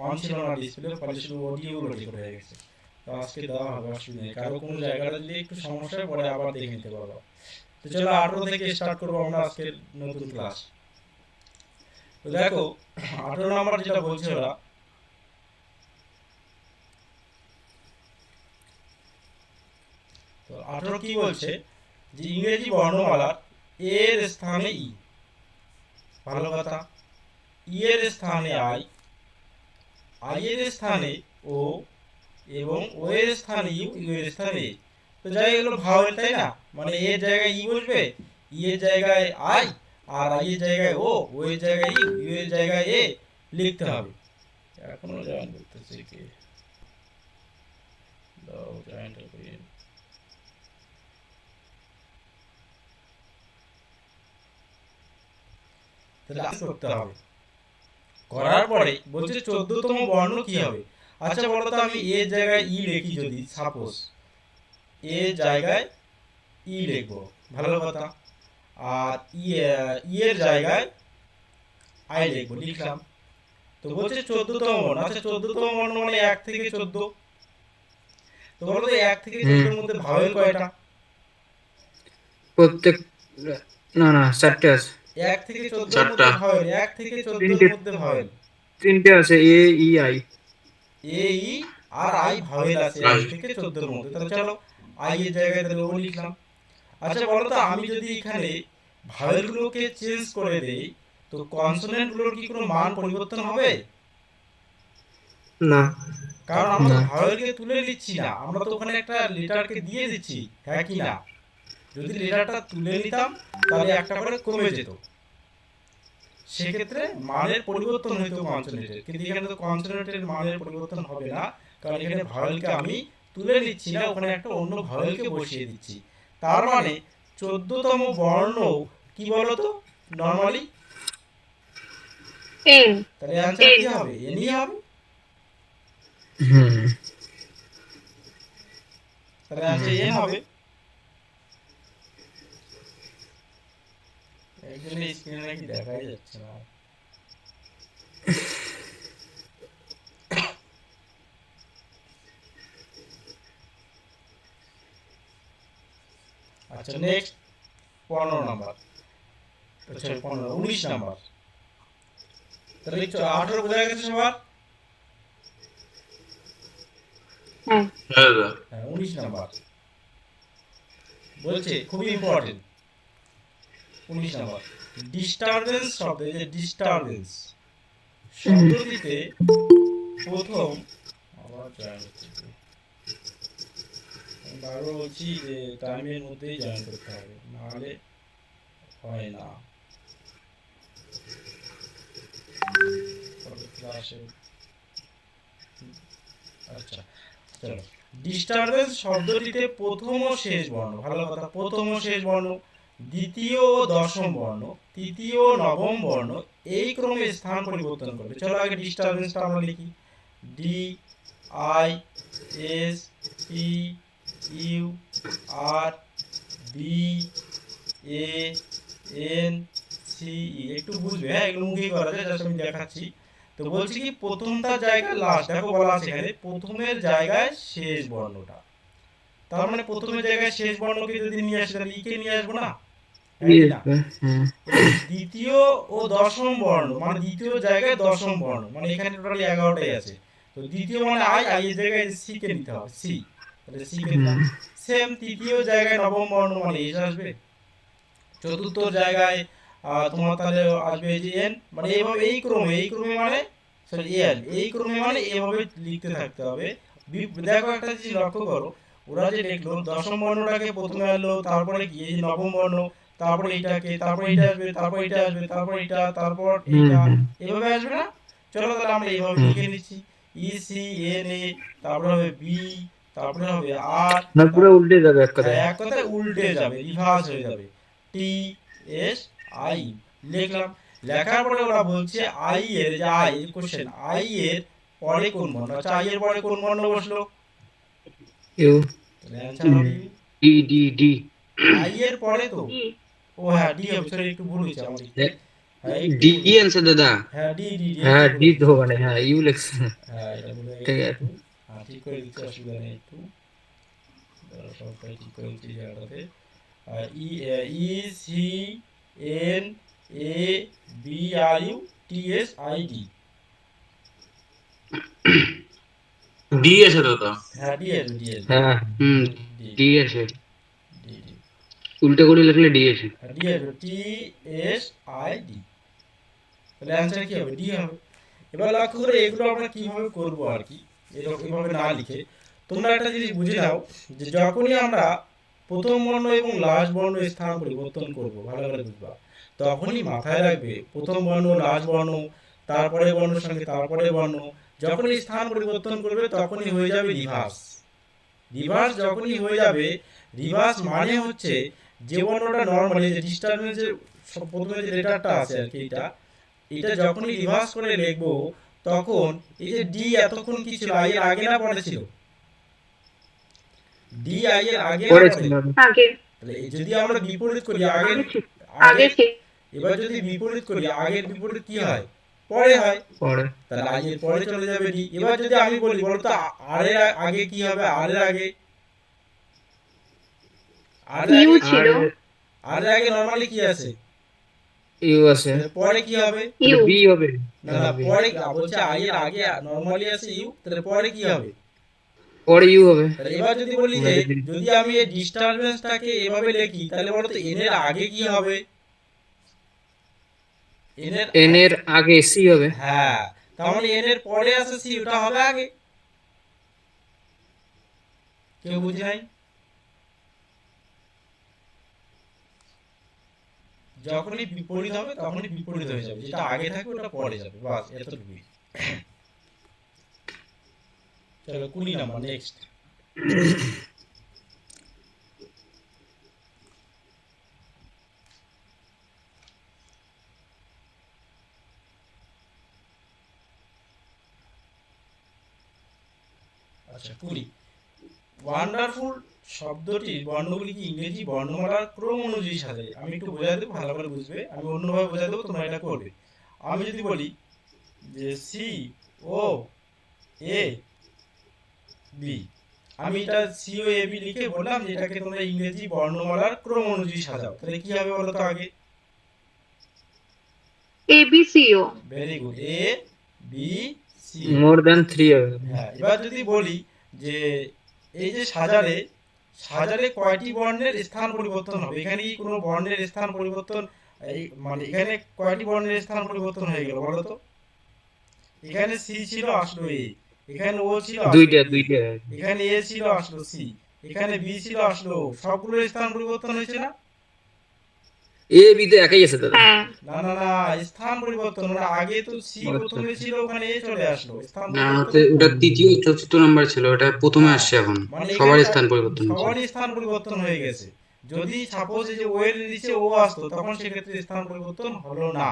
On ছিল না display, ফলে শুধু অডিও গুলো রেকর্ড হয়ে গেছে। তো আজকে দেওয়া হবে, অসুবিধা নেই। কারো কোনো জায়গাটা যদি একটু সমস্যায় পড়ে আবার দেখে নিতে পারবো। তো চলো 18 থেকে স্টার্ট করবো আমরা আজকের নতুন ক্লাস। তো দেখো 18 নাম্বার যেটা বলছে ওরা, তো 18 কি বলছে যে ইংরেজি বর্ণমালার এর স্থানে ই, ভালো কথা, ই এর স্থানে আই, আই এর স্থানে ও, এবং ও এর স্থানে ইউ, ইউ এর স্থানে এ। তো যাই এগুলো ভাওয়েল, তাই না? মানে এর জায়গায় ই বসবে, ই এর জায়গায় আই, আর আই এর জায়গায় ও এর জায়গায় ইউ, ইউ এর জায়গায় এ লিখতে হবে। এখনো জয়েন করতেছে কে? দাও জয়েনটা করি। তাহলে করতে হবে, করার পরে বলছে 14তম বর্ণ কি হবে। আচ্ছা বলো তো, আমি এর জায়গায় ই লিখি যদি, সাপোজ এর জায়গায় ই লিখবো, ভালো কথা, আর ই এর জায়গায় আই লিখবো, লিখলাম। তো বলছে 14তম বর্ণ। আচ্ছা 14তম বর্ণ মানে 1 থেকে 14। তো বলো তো 1 থেকে 14 এর মধ্যে ভাওয়েল কয়টা? প্রত্যেক, না না, 4টে আছে। 1 থেকে 14 এর মধ্যে ভাওয়েল, 1 থেকে 14 এর মধ্যে ভাওয়েল 3টে আছে, A E I. A E আর আই ভাওয়েল আছে 1 থেকে 14 এর মধ্যে। তাহলে চলো আই এর জায়গায় তাহলে ও লিখলাম। আচ্ছা বলো তো, আমি যদি এখানে ভাওয়েলগুলোকে চেঞ্জ করে দেই, তো কনসোনেন্টগুলোর কি কোনো মান পরিবর্তন হবে? না কারণ আমরা তো না, ভাওয়েলকে তুলে নিচ্ছি না, আমরা তো ওখানে একটা লেটারকে দিয়ে দিচ্ছি, হ্যাঁ কি না? যদি লেটারটা তুলে নিতাম তাহলে একটা করে কমে যেত, সেক্ষেত্রে মানের পরিবর্তন হইতো কনসোনেন্টের। কিন্তু এখানে তো কনসোনেন্টের মানের পরিবর্তন হবে না, কারণ এখানে ভাওয়েলকে আমি তুলে নিচ্ছি না, ওখানে একটা অন্য ভাওয়েলকে বসিয়ে দিচ্ছি। তার মানে 14তম বর্ণ কি বলতো নরমালি? এন। তাহলে অ্যান্সার কি হবে? এনই হবে। হুম তাহলে অ্যান্সার এন হবে। একজনের স্ক্রিনে নাকি দেখাই যাচ্ছে না। আচ্ছা নেক্সট 15 নাম্বার, আচ্ছা 15 19 নাম্বার। তাহলে 18 বোঝা গেছে সবার? হ্যাঁ। হ্যাঁ 19 নাম্বার বলছে, খুবই ইম্পর্টেন্ট। 19 নাম্বার, ডিস্টারবেন্স শব্দ, এই যে ডিস্টারবেন্স শব্দটিতে প্রথম, আবার জয়েন করতে, আমি বারবার বলছি যে টাইমের মধ্যেই জয়েন করতে হবে, নাহলে হয় না। ক্লাসে আচ্ছা চলো, ডিস্টারবেন্স শব্দটিতে প্রথম ও শেষ বর্ণ, ভালো কথা, প্রথম ও শেষ বর্ণ, দ্বিতীয় ও দশম বর্ণ, তৃতীয় ও নবম বর্ণ এই ক্রমে স্থান পরিবর্তন করবে। চলো আগে ডিস্টারবেন্সটা আমরা লিখি, D I S T U R B A N C E. একটু বুঝবে, হ্যাঁ এগুলো মুখেই করা যায়, জাস্ট আমি দেখাচ্ছি। তো বলছি কি, প্রথমটার জায়গায় লাস্ট, দেখো বলা আছে এখানে প্রথমের জায়গায় শেষ বর্ণটা। তার মানে প্রথমের জায়গায় শেষ বর্ণকে যদি নিয়ে আসি তাহলে ইকে নিয়ে আসবো না, হ্যাঁ কি না? দ্বিতীয় ও দশম বর্ণ মানে দ্বিতীয় জায়গায় দশম বর্ণ, মানে এখানে টোটালি 11টাই আছে। তো দ্বিতীয় মানে আই, আই এর জায়গায় সি কে নিতে হবে, সি, তাহলে সি কে নিলাম। সেম তৃতীয় জায়গায় নবম বর্ণ মানে এস আসবে। চতুর্থ জায়গায় তোমার তাহলে আসবে যে এন, মানে এইভাবে এই ক্রমে মানে সরি এন, এই ক্রমে মানে এইভাবে লিখতে থাকতে হবে। দেখো একটা জিনিস লক্ষ্য করো, ওরা যে লিখলো দশম বর্ণটাকে প্রথমে আনলো, তারপরে কি এই যে নবম বর্ণ, তারপরে এইটাকে, তারপরে এইটা আসবে, তারপর এইটা আসবে, তারপর এইটা, তারপর এইটা, এভাবে আসবে না? চলো তাহলে আমরা এইভাবে লিখে নিচ্ছি, ই সি এন এ, তারপরে হবে বি, তারপরে হবে আর, না, পুরো উল্টে যাবে এক হ্যাঁ কথায়। এক কথায় উল্টে যাবে, রিভার্স হয়ে যাবে, টি এস আই লিখলাম। লেখার পরে ওরা বলছে আই এর, যে আই কোশ্চেন, আই এর পরে কোন বর্ণ? আচ্ছা আই এর পরে কোন বর্ণ বসলো? ইউ, তাহলে অ্যানসার হবে U. D D D. I এর পরে তো, ই। ও হ্যাঁ ডি হবে, সরি একটু ভুল হয়েছে আমার লিখতে। হ্যাঁ একটু ডি ভুল। আছে দাদা। হ্যাঁ ডি ডি ডি হ্যাঁ একটু ডি ভুল তো হয়েছে। মানে হ্যাঁ ইউ লেখছে। হ্যাঁ এটা ভুল হয়ে ঠিক গেছে আছে। একটু। হ্যাঁ ঠিক করে দিচ্ছি, অসুবিধা নেই একটু। দাঁড়াও, সবটাই ঠিক করে দিচ্ছি এই জায়গাটাতে। E E C N A B R U T S I D. D আছে দাদা। হ্যাঁ ডি আসবে, ডি আসবে। হ্যাঁ ডি ডি আছে, ডি ডি উল্টা করে লিখলে ডি আছে। হ্যাঁ ডি আসবে, টি এস আই ডি। তাহলে অ্যান্সার কি হবে? ডি হবে। এবার লক্ষ্য করে এগুলো আমরা কিভাবে করব আর কি, এরকম এভাবে না লিখে তোমরা একটা জিনিস বুঝে নাও, যে যখনই আমরা প্রথম বর্ণ এবং লাস্ট বর্ণ স্থান পরিবর্তন করব, ভালো করে বুঝবা, তখনই মাথায় রাখবে প্রথম বর্ণ লাস্ট বর্ণ তারপরে বর্ণের সঙ্গে তারপরে বর্ণ যখনই স্থান পরিবর্তন করবে তখনই হয়ে যাবে রিভার্স। রিভার্স যখনই হয়ে যাবে, রিভার্স মানে হচ্ছে যে বর্ণটা নর্মালি যে ডিস্টারবেন্সের প্রথমে যে লেটারটা আছে আর কি, এটা এটা যখনই রিভার্স করে লিখবো তখন এই যে ডি এতক্ষণ কি ছিল, আই এর আগে না পরে ছিল? ডি আই এর আগে না পরে পরে? ছিল। আগে তাহলে যদি আমরা বিপরীত করি আগের আগে ছিল আগে, আগে ছিল এবার যদি বিপরীত করি আগের বিপরীত কি হয়? পরে হয়। পরে তাহলে আই এর পরে চলে যাবে ডি। এবার যদি আমি বলি বলো তো আর এর আগে কি হবে? আর এর আগে, আর এর ইউ আগে, ছিল আর এর আগে নরমালি কি আছে? ইউ আছে। তাহলে পরে কি হবে? ইউ বি হবে। না না পরে বলছে আই এর আগে নরমালি আছে ইউ, তাহলে পরে কি হবে? পরে ইউ হবে। তাহলে এবার যদি বলি যে যদি আমি এই ডিস্টারবেন্সটাকে এভাবে লিখি তাহলে বলো তো এন এর আগে কি হবে? এন এর আগে সি হবে। হ্যাঁ, তার মানে এন এর পরে আছে সি, ওটা হবে আগে। কেউ বুঝি নাই? যখনই বিপরীত হবে তখনই বিপরীত হয়ে যাবে, যেটা আগে থাকবে ওটা পরে যাবে, বাস এতটুকুই। চলো 20 নাম্বার নেক্সট। আচ্ছা 20, ওয়ান্ডারফুল শব্দটির বর্ণগুলি কি ইংরেজি বর্ণমালার ক্রম অনুযায়ী সাজায়? আমি একটু বোঝাই দেবো, ভালো করে বুঝবে, আমি অন্যভাবে বোঝাই দেবো, তোমরা এটা করবে। আমি যদি বলি যে সি ও এ বি, আমি এটা সি ও এ বি লিখে বললাম যে এটাকে তোমরা ইংরেজি বর্ণমালার ক্রম অনুযায়ী সাজাও, তাহলে কি হবে বলো তো আগে? A B C O very good, A B C. More than 3 হবে। হ্যাঁ, এবার যদি বলি যে এই যে সাজারে, সাজারে কয়টি বর্ণের স্থান পরিবর্তন হবে? এখানে কি কোনো বর্ণের স্থান পরিবর্তন, এই মানে এখানে কয়টি বর্ণের স্থান পরিবর্তন হয়ে গেল বলো তো? এখানে সি ছিল আসলো এ, এখানে ও ছিল আসলো দুইটা বি, দুইটা। এখানে এ ছিল আসলো সি, এখানে বি ছিল আসলো ও, সবগুলোর স্থান পরিবর্তন হয়েছে না? এ বি তো একই আছে দাদা। হ্যাঁ না না না, স্থান পরিবর্তন মানে আগে তো সি আচ্ছা। প্রথমে ছিল, ওখানে এ চলে আসলো, স্থান না পরিবর্তন। হচ্ছে ওটা তৃতীয় চতুর্থ নাম্বার ছিল, ওটা প্রথমে হ্যাঁ, আসছে এখন। মানে সবার এখানে স্থান পরিবর্তন হয়েছে। সবারই স্থান পরিবর্তন হয়ে গেছে। যদি সাপোজ এই যে ও এর নিচে ও আসতো তখন সেক্ষেত্রে স্থান পরিবর্তন হলো না।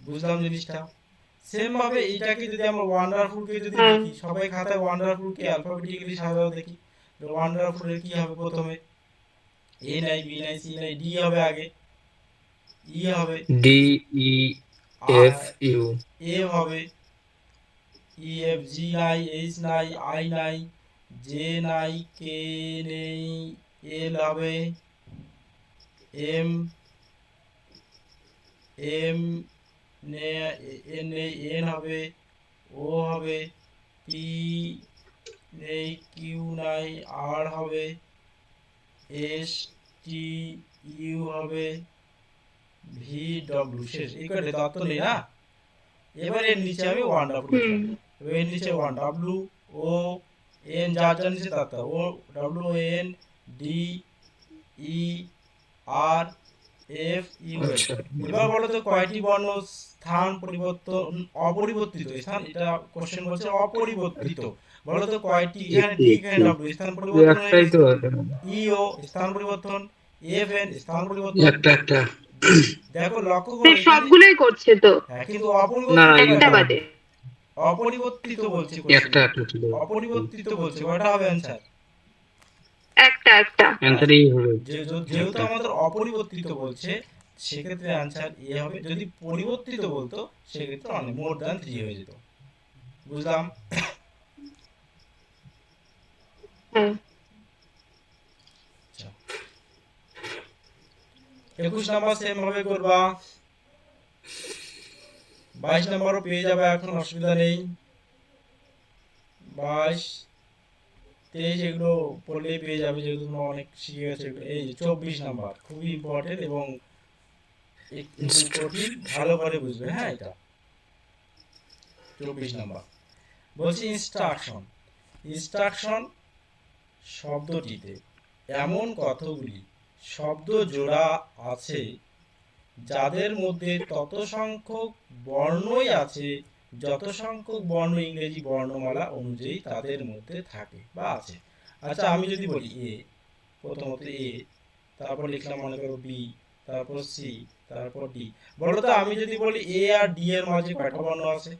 বুঝলাম জিনিসটা? সেম ভাবে এইটাকে যদি আমরা ওয়ান্ডারফুল কে যদি হ্যাঁ। দেখি, সবাই খাতায় ওয়ান্ডারফুল কে অ্যালফাবেটিক্যালি সাজাও দেখি। ওয়ান্ডারফুল এর কি হবে? প্রথমে এ নাই, বি নাই, সি নাই, ডি হবে আগে, ই হবে, ডি ই এফ ইউ। এ হবে, ই এফ, জি নাই, এইচ নাই, আই নাই, জে নাই, কে নেই, এল হবে, এম এম এন নেই, এন হবে, ও হবে, পি নেই, কিউ নাই, আর হবে, এস টি ইউ হবে, ভি ডব্লিউ। শেষ, এই কয়টা তত্ত্ব নেই না? এবার এর নিচে আমি ওয়ান্ডারফুল লিখলাম, এবার এর নিচে ওয়ান, ডাব্লু ও এন, যার যার নিচে তার তার, O W N D E R F U L. আচ্ছা। এবার বলো তো কয়টি বর্ণ স্থান পরিবর্তন, অপরিবর্তিত স্থান, এটা কোশ্চেন বলছে অপরিবর্তিত, বলো তো কয়টি? এখানে ডি, এখানে ডব্লিউ, স্থান পরিবর্তন হয়ে একটাই গেছে। তো আছে। ই ও স্থান পরিবর্তন, এফ এন স্থান পরিবর্তন। একটা একটা দেখো লক্ষ্য সে করো এখানে- সবগুলোই করছে তো হ্যাঁ কিন্তু না, অপরিবর্তিত একটা কয়টা? বাদে অপরিবর্তিত বলছে একটা কোশ্চেন, একটা ছিল। অপরিবর্তিত বলছে, কয়টা হবে অ্যান্সার? একটা অ্যান্সারই হবে। যেহেতু আমাদের অপরিবর্তিত বলছে সেক্ষেত্রে আনসার এ হবে। যদি পরিবর্তিত বলতো সেক্ষেত্রে অনেক মোর দ্যান 3 হয়ে যেত। বুঝলাম? হ্যাঁ। আচ্ছা, 21 নাম্বার সেম ভাবে করবা, 22 নাম্বারও পেয়ে যাবে, এখন অসুবিধা নেই। 22 23 এগুলো পড়লেই পেয়ে যাবে, যেহেতু তোমরা অনেক শিখে গেছো এগুলো। এই যে 24 নাম্বার খুবই ইম্পর্টেন্ট এবং একটু কঠিন, ভালো করে বুঝবে। হ্যাঁ, এটা 24 নাম্বার বলছি ইনস্ট্রাকশন। ইনস্ট্রাকশন শব্দটিতে এমন কতগুলি শব্দ জোড়া আছে যাদের মধ্যে তত সংখ্যক বর্ণই আছে যত সংখ্যক বর্ণ ইংরেজি বর্ণমালা অনুযায়ী তাদের মধ্যে থাকে বা আছে। আচ্ছা, আমি যদি বলি এ, প্রথমত এ, তারপর লিখলাম মনে করো বি, তারপর সি, তারপর ডি। বলো তো আমি যদি বলি এ আর ডি এর মাঝে কয়টা বর্ণ আছে?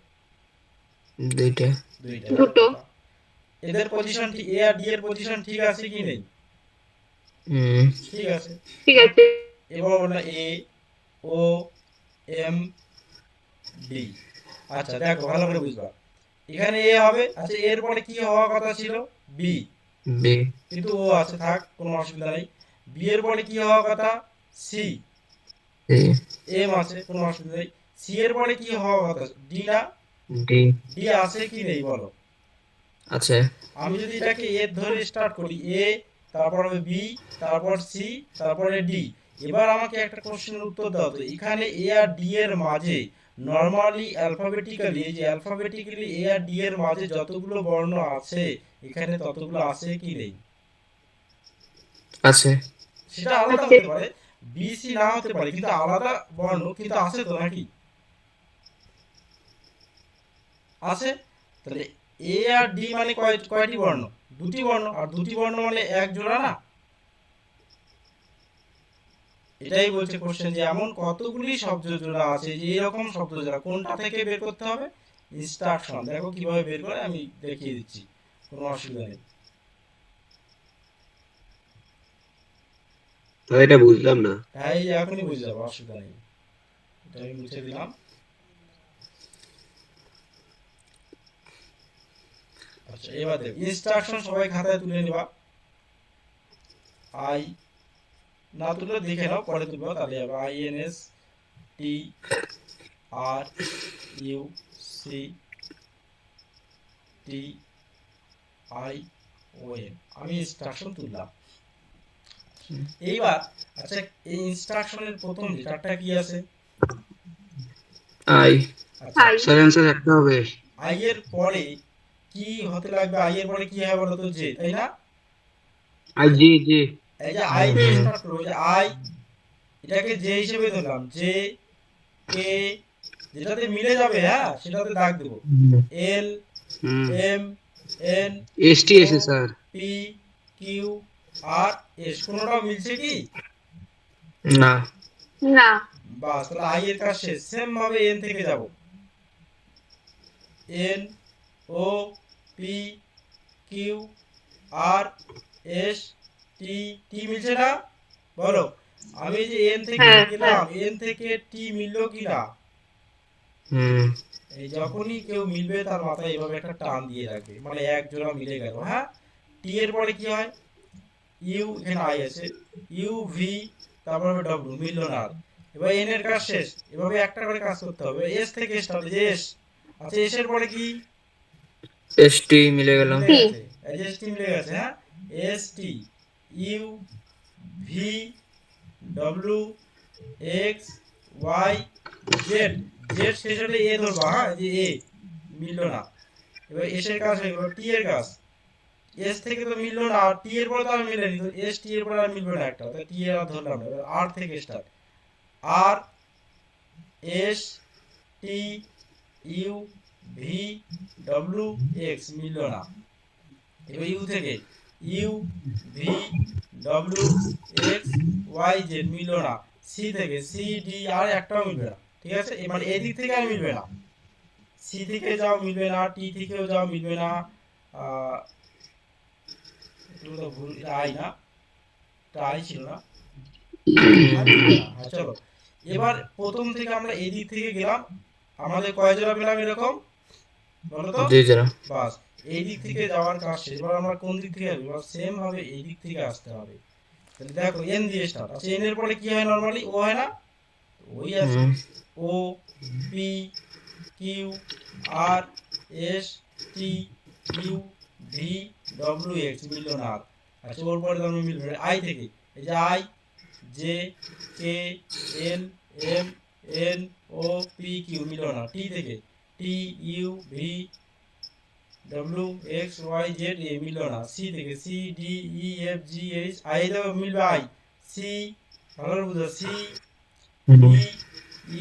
দুইটা। দুইটা। দুটো। এদের পজিশন ঠিক, এ আর ডি এর পজিশন ঠিক আছে কি নেই? ঠিক আছে। ঠিক আছে। এবার বললাম এ, ও, এম, ডি। আচ্ছা দেখো ভালো করে বুঝবা, এখানে এ হবে। আচ্ছা, এর পরে কি হওয়ার কথা ছিল? B, B. কিন্তু ও আছে, থাক, কোনো অসুবিধা নেই। বি এর পরে কি হওয়ার কথা? C, C. এম আছে, কোনো অসুবিধা নেই। সি এর পরে কি হওয়ার কথা? ডি না? ডি। ডি আছে কি নেই বলো? আছে। আমি যদি এটাকে এ ধরে স্টার্ট করি, এ, তারপর হবে বি, তারপর সি, তারপরে ডি। এবার আমাকে একটা কোশ্চেনের উত্তর দাও তো, এখানে এ আর ডি এর মাঝে নরমালি অ্যালফাবেটিক্যালি, এই যে অ্যালফাবেটিক্যালি এ আর ডি এর মাঝে যতগুলো বর্ণ আছে এখানে ততগুলো আছে কি নেই? আছে। সেটা আলাদা হতে পারে, বি সি না হতে পারে, কিন্তু আলাদা বর্ণ কিন্তু আছে তো নাকি? আছে। তাহলে এ আর ডি মানে কয়টি বর্ণ? দুটি বর্ণ, আর দুটি বর্ণ মানে এক জোড়া না? এটাই বলছে কোশ্চেন, যে এমন কতগুলি শব্দ জোড়া আছে, যে এরকম শব্দ জোড়া কোনটা থেকে বের করতে হবে? ইনস্ট্রাকশন। দেখো কিভাবে বের করে, আমি দেখিয়ে দিচ্ছি, কোনো অসুবিধা নেই। এটা বুঝলাম না। হ্যাঁ, এই যে এখনই বুঝে যাবো, অসুবিধা নেই। এটা আমি মুছে দিলাম। আচ্ছা, এবার দেখো ইনস্ট্রাকশন সবাই খাতায় তুলে নিবা। আই, না তুলে দেখে নাও, পরে তুলবা, তাহলে হবে I N S T R U C T I O N. আমি ইনস্ট্রাকশন তুললাম। এইবার আচ্ছা, এই ইনস্ট্রাকশনের প্রথম লেটারটা কি আছে? আই। আচ্ছা, আই। স্যার অ্যান্সার একটা হবে। আই এর পরে কি হতে লাগবে? আই এর পরে কি হবে বলো তো? জে, তাই না? আর জি জি এই যে আই দিয়ে স্টার্ট করবো, যে আই, এটাকে জে হিসেবে ধরলাম, জে, কে, যেটাতে মিলে যাবে, হ্যাঁ সেটাতে দাগ দেবো। এল, এম, এন, এসটি এসে sir. P, Q, R S. কোনোটাও মিলছে কি? না। না। বাস, তাহলে আই এর কাজ শেষ। সেম ভাবে এন থেকে যাব, N, O, P, Q, R S, T. টি মিলছে না বলো? আমি যে এন থেকে হ্যাঁ, গেলাম, এন থেকে টি মিললো কি না? হুম। এই যখনই কেউ মিলবে তার মাথায় এইভাবে একটা টান দিয়ে রাখবে, মানে এক জোড়া মিলে গেল। হ্যাঁ, টি এর পরে কি হয়? ইউ, এখানে আই আছে, ইউ, ভি, তারপর হবে ডব্লিউ, মিললো না আর। এবার এন এর কাজ শেষ, এভাবে একটা করে কাজ করতে হবে। এস থেকে স্টার্ট, যে এস। আচ্ছা, এস এর পরে কি? এস টি মিলে গেল। মিলে গেছে, এই যে এস টি মিলে গেছে। হ্যাঁ, S T, U, V, W, X, Y, Z. Z শেষ হলে এ ধরবা, হ্যাঁ, যে এ মিললো না। এবার এস এর কাজ হয়ে গেল, টি এর কাজ। এস থেকে তো মিললো না, টি এর পরে তো আর মিলেনি, তো এস টি এর পরে আর মিলবে না একটা, তাই টি এর আর ধরলাম না। এবার আর থেকে start, R, S, T, U, V, W, X, মিললো না। এবার ইউ থেকে, U, V, W, X, Y, Z, মিললো না। সি থেকে, সি, ডি, আর একটাও মিলবে না। ঠিক আছে, এবার এদিক থেকে আর মিলবে না। সি থেকে যাও মিলবে না, টি থেকেও যাও মিলবে না। এগুলো তো ভুল, এটা আই না? এটা আই ছিল না? আর মিলবে না। হ্যাঁ, চলো এবার প্রথম থেকে আমরা এই দিক থেকে গেলাম, আমাদের কয় জোড়া পেলাম এরকম বলো তো? 2 জোড়া। বাস, এই দিক থেকে যাওয়ার কাজ শেষ। এবার আমরা কোন দিক থেকে আসবো? এবার সেম ভাবে এই দিক থেকে আসতে হবে। তাহলে দেখো এন দিয়ে স্টার্ট। আচ্ছা এন এর পরে কি হয় নরমালি? ও হয় না? ওই আছে হুম O, P, Q, R, S, T, U, V, W, X মিলল না। আচ্ছা ওর পরে তুমি মিলবে আই থেকে, এই যে I, J, K, L, M, N, O, P, Q মিলল না। টি থেকে T, U, V, W, X, Y, Z, এ মিলল না। সি থেকে C, D, E, F, G, H, I থেকে মিলবে আই, সি, ভালো করে বুঝো, সি, হুম D,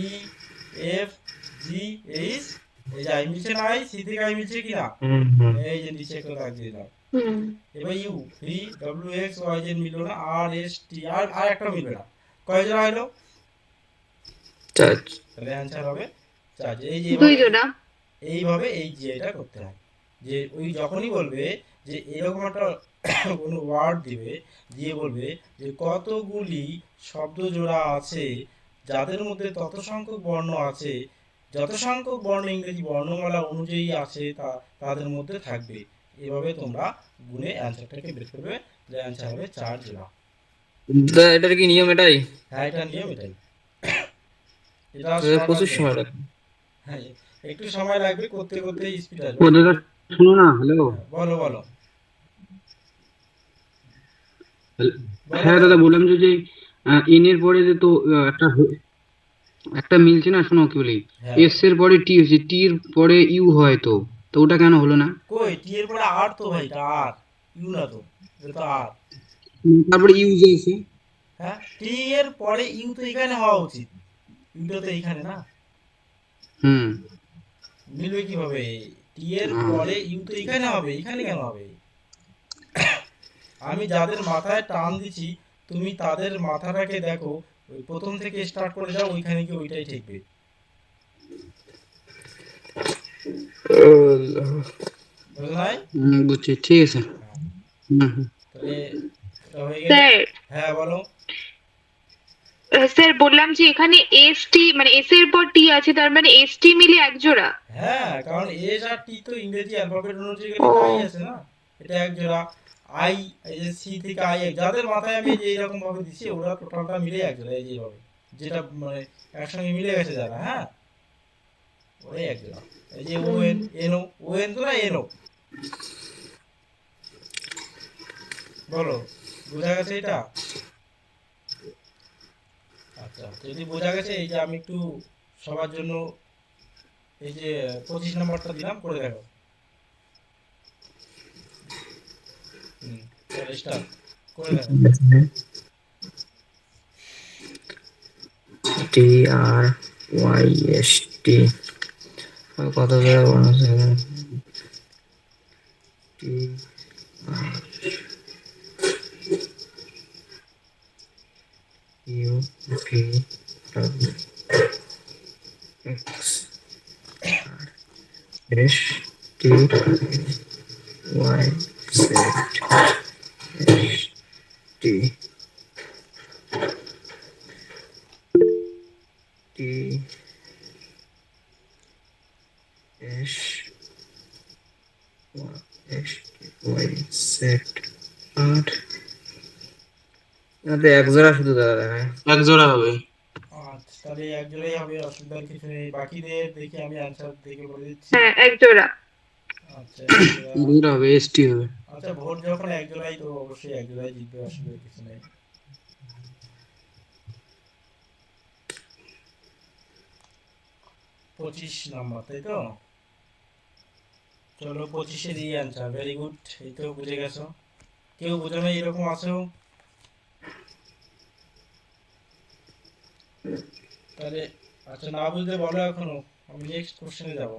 E, F, G, H, এই যে আই মিলছে না? আই সি থেকে আই মিলছে কিনা? হুম এই যে নিচে একটা দাগ দিয়ে দিলাম। হুম এবার U, V, W, X, Y, Z মিললো না। আর, এস, টি, আর একটা মিলবে না। কয় জোড়া হলো? 4। তাহলে অ্যান্সার হবে 4। এই যে 2 এইভাবে জোড়া। এইভাবে এই যে এটা করতে হয়, যে ওই যখনই বলবে যে এরকম একটা কোনো ওয়ার্ড দিবে, দিয়ে বলবে যে কতগুলি শব্দ জোড়া আছে যাদের মধ্যে তত সংখ্যক বর্ণ আছে, যত সংখ্যক বর্ণ ইংরেজি বর্ণমালা অনুযায়ী আছে তাদের মধ্যে থাকবে। এভাবে তোমরা গুণে অ্যান্সারটাকে বের করবে, যে অ্যান্সার হবে 4 জোড়া। এটার কি নিয়ম এটাই? হ্যাঁ এটা নিয়ম এটাই। এটা তাহলে শর্ট প্রচুর আনসার। সময় লাগবে। হ্যাঁ একটু সময় লাগবে, করতে করতে স্পিড আসবে। ও দাদা শোনো না, হ্যালো। হ্যাঁ, বলো বলো বলো হ্যাঁ বলো। দাদা, বললাম যে যে এন এর পরে যে তো একটা মিলছে না, শোনো কি বলি। হ্যাঁ এস এর পরে টি হয়েছে, টি এর পরে ইউ হয়, তো তো ওটা কেন হলো না? কই টি এর পরে আর তো ভাই, এটা আর, ইউ না তো, এটা তো আর। তারপরে ইউ যে আছে। হ্যাঁ টি এর পরে ইউ তো এখানে হওয়া উচিত, ইউটা তো এখানে না। হুম। মিলবে কিভাবে? টি এর আহ, পরে ইউ তো এখানে হবে, এখানে কেন হবে? আমি যাদের মাথায় টান দিচ্ছি তুমি তাদের মাথাটাকে দেখো, ওই প্রথম থেকে স্টার্ট করে যাও, ওইখানে গিয়ে ওইটাই ঠিকবে। বুঝো নাই? বুঝছি, ঠিক আছে। হ্যাঁ, হুম হুম। তাহলে এটা হয়ে গেল। স্যার, হ্যাঁ বলো। স্যার বললাম যে এখানে এস টি মানে এস এর পর টি আছে, তার মানে এস টি মিলে এক জোড়া। হ্যাঁ কারণ এস আর টি তো ইংরেজি অ্যালফাবেট অনুযায়ী ও। গেলে তাই আছে না, এটা এক জোড়া। আই, এই যে সি থেকে আই, যাদের মাথায় আমি এই যে এইরকম ভাবে দিছি ওরা টোটালটা মিলে এক জোড়া, এই যেভাবে যেটা মানে একসঙ্গে মিলে গেছে যারা, হ্যাঁ ওরাই এক জোড়া। এই যে ও এন, এনো, ও এন তো না এনো, বলো বোঝা গেছে এটা? আচ্ছা যদি বোঝা গেছে, এই যে আমি একটু সবার জন্য এই যে 25 নম্বরটা দিলাম, করে দেখো। হুম, তাহলে স্টার্ট করে দেখো। টি আর ওয়াই এস টি কত জোড়া বর্ণ আছে এখানে? টি আর U V W X S T Y Z S T T S S T Y Z আর এতে এক জোড়া শুধু দাদা দেখায়। এক জোড়া হবে। আচ্ছা তাহলে এক জোড়াই হবে, অসুবিধার কিছু নেই। বাকিদের দেখি আমি অ্যান্সার দেখে বলে দিচ্ছি। হ্যাঁ এক জোড়া। আচ্ছা এক জোড়া। এক জোড়া হবে, এস টি হবে। আচ্ছা ভোট যখন এক জোড়াই, তো অবশ্যই এক জোড়াই জিতবে, অসুবিধার কিছু নেই। 25 নাম্বার তাই তো? চলো 25-এর এই অ্যান্সার, ভেরি গুড। এই তো বুঝে গেছো। কেউ বোঝো না এরকম আছেও? তাহলে আচ্ছা না বুঝতে বলো এখনো, আমি নেক্সট কোশ্চেনে যাব।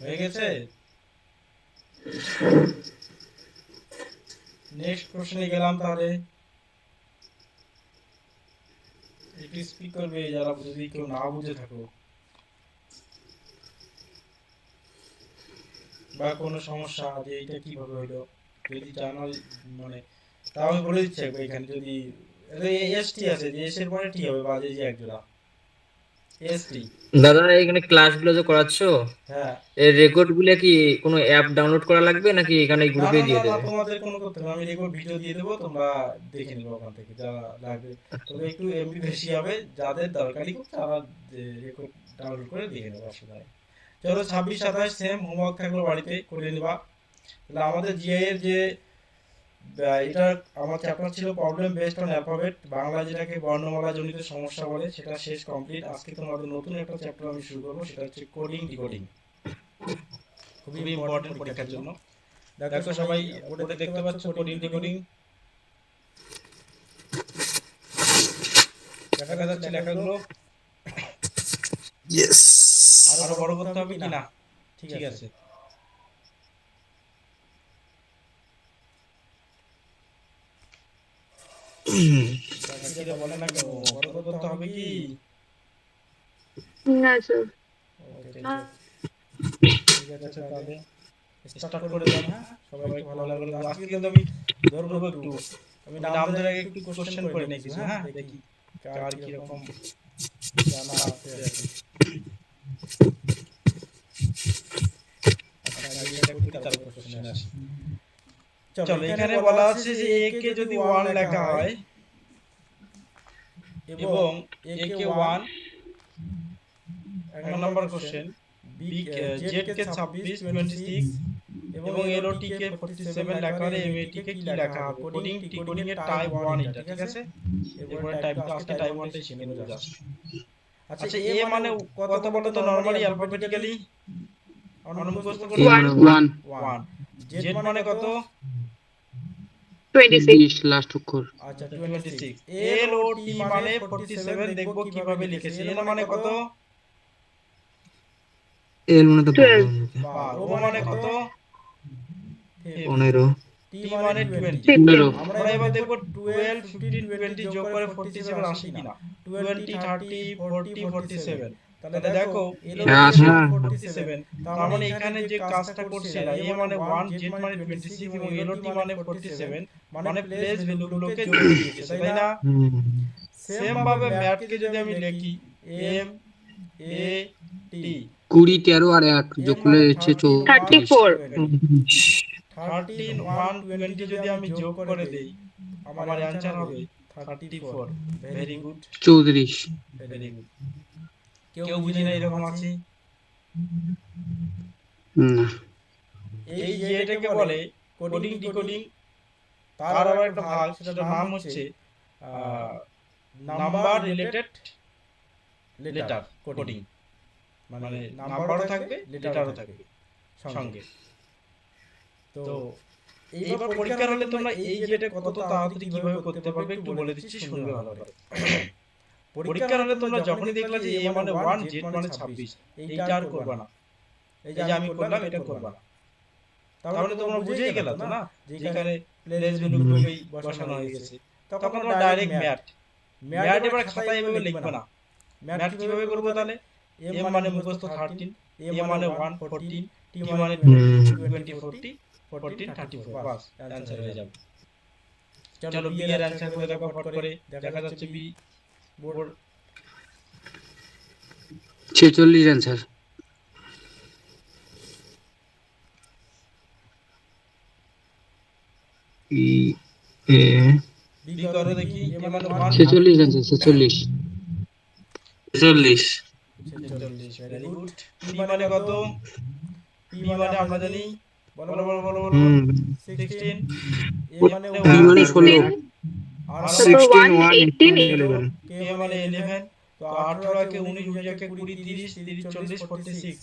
হয়ে গেছে? নেক্সট কোশ্চেনে গেলাম তাহলে। একটু স্পিক করবে যারা, যদি কেউ না বুঝে থাকো। বা কোনো সমস্যা যে এটা কিভাবে হলো যদি জানো, মানে তাও আমি বলে দিচ্ছি একবার এখানে যদি এসটি আছে যে এস এর পরে টি হবে বাজে যে একজোড়া এসটি। দাদা এখানে ক্লাসগুলো যে করাচ্ছো, হ্যাঁ। এর রেকর্ড গুলো কি কোনো অ্যাপ ডাউনলোড করা লাগবে নাকি এখানে না গ্রুপে না না দিয়ে না, দেবে? তোমাদের কোনো করতে হবে না, আমি রেকর্ড ভিডিও দিয়ে দেবো, তোমরা দেখে নিবে ওখান থেকে যা লাগবে। তবে একটু এমবি বেশি হবে, যাদের দরকারি খুব তারা রেকর্ড ডাউনলোড করে দেখে নেবে, অসুবিধা নেই। চলো 26 27 সেম হোমওয়ার্ক থাকলো, বাড়িতে করে নিবা। তাহলে আমাদের জিআই এর যে এটা আমার চ্যাপ্টার ছিল problem based on alphabet, Bangla যেটাকে বর্ণমালা জনিত সমস্যা বলে, সেটা শেষ কমপ্লিট। আজকে তোমাদের নতুন একটা চ্যাপ্টার আমি শুরু করবো, সেটা হচ্ছে কোডিং ডিকোডিং, খুবই ইম্পর্টেন্ট পরীক্ষার জন্য। দেখো সবাই বোর্ডে দেখতে পাচ্ছ কোডিং ডিকোডিং দেখা যাচ্ছে লেখাগুলো? ইয়েস। আরো বড় করতে হবে কি না? ঠিক আছে। বাকিরা বলে না কেন বড় করতে হবে কি? না স্যার। ওকে, ঠিক আছে তাহলে স্টার্ট করে দাও। হ্যাঁ, সবাই একটু ভালো ভালো করে। আজকে কিন্তু আমি ধরবো একটু, আমি নাম ধরে আগে একটু কোশ্চেন করে নিই কিছু, হ্যাঁ, দেখি কার কি রকম জানা আছে আর কি। আচ্ছা, আগে এটা করি তারপর কোশ্চেন আসি। চলো, এখানে বলা আছে যে a কে যদি 1 লেখা হয় এবং a কে 1 এক নম্বর কোশ্চেন, b z কে 26 26 এবং LOT কে 47 লেখা হলে MAT কে কি লেখা হবে? কোডিং ডিকোডিং এর টাইপ 1 এটা, ঠিক আছে? এরপরে টাইপ আজকে টাইপ 1 টাই শিখে নেব জাস্ট। আচ্ছা, a মানে কত বলো তো নরমালি অ্যালফাবেটিক্যালি আমরা মুখস্থ করি? 1 1। z মানে কত? 26। লাস্ট অক্ষর। আচ্ছা 26। LOT মানে 47, দেখবো কিভাবে লিখেছে। n মানে কত? এর মানে তো 12। ও মানে কত? 15। t মানে 20। 15 আমরা এবার দেখব 12 15 20 যোগ করে 47 আসে কিনা। 20 30 40 47। তাহলে দেখো হ্যাঁ, আছে। 47, তার মানে এখানে যে কাজটা করছে না, a মানে 1, z মানে 26 এবং LOT মানে 47, মানে প্লেস ভ্যালুগুলোকে যোগ করে দিয়েছে, তাই না? সেম ভাবে ম্যাথ কে যদি আমি লিখি m a t 20 13 আর 1 যোগ করলে হচ্ছে 34। 13 1 20 যদি আমি যোগ করে দেই, আমার অ্যানসার হবে 34। Very good, 34। Very good. কেউ বুঝি না এরকম আছে? না, এই যে এটাকে বলে কোডিং ডিকোডিং, তার আবার একটা ভাগ, সেটার নাম হচ্ছে নাম্বার রিলেটেড লেটার কোডিং, মানে নাম্বারও থাকবে লেটারও থাকবে সঙ্গে। তো এইবার পরীক্ষার হলে তোমরা এই যেটা কত তাড়াতাড়ি কিভাবে করতে পারবে একটু বলে দিচ্ছি, শুনবে ভালো করে। পরীক্ষার হলে তোমরা যখনই দেখলা যে a মানে 1 z মানে 26, এইটা আর করবা না, এই যে আমি করলাম এটা করবা না। তাহলে তোমরা বুঝেই গেলা তো না যেখানে প্লেস ভ্যালুগুলোই বসানো হয়ে গেছে। তখন তোমরা ডাইরেক্ট ম্যাথ এবার খাতায় এভাবে লিখবে না। ম্যাথ কিভাবে করবে তাহলে? m মানে মুখস্থ 13, a মানে 1 14, t মানে 20 40 14 34, বাস অ্যানসার হয়ে যাবে। চলো বি এর অ্যানসার করে দেখো ফট করে, দেখা যাচ্ছে B board 46 answer. E A B করো দেখি, a মানে 1 46 অ্যান্সার। 46 46। 46, very good. p মানে কত? p মানে আমরা জানি, বলো বলো বলো বলো 16, a মানে P মানে 16, আর 16 1 18, 11। k মানে 11, তো 18 কে 19 20 কে 20 30 30 40 46,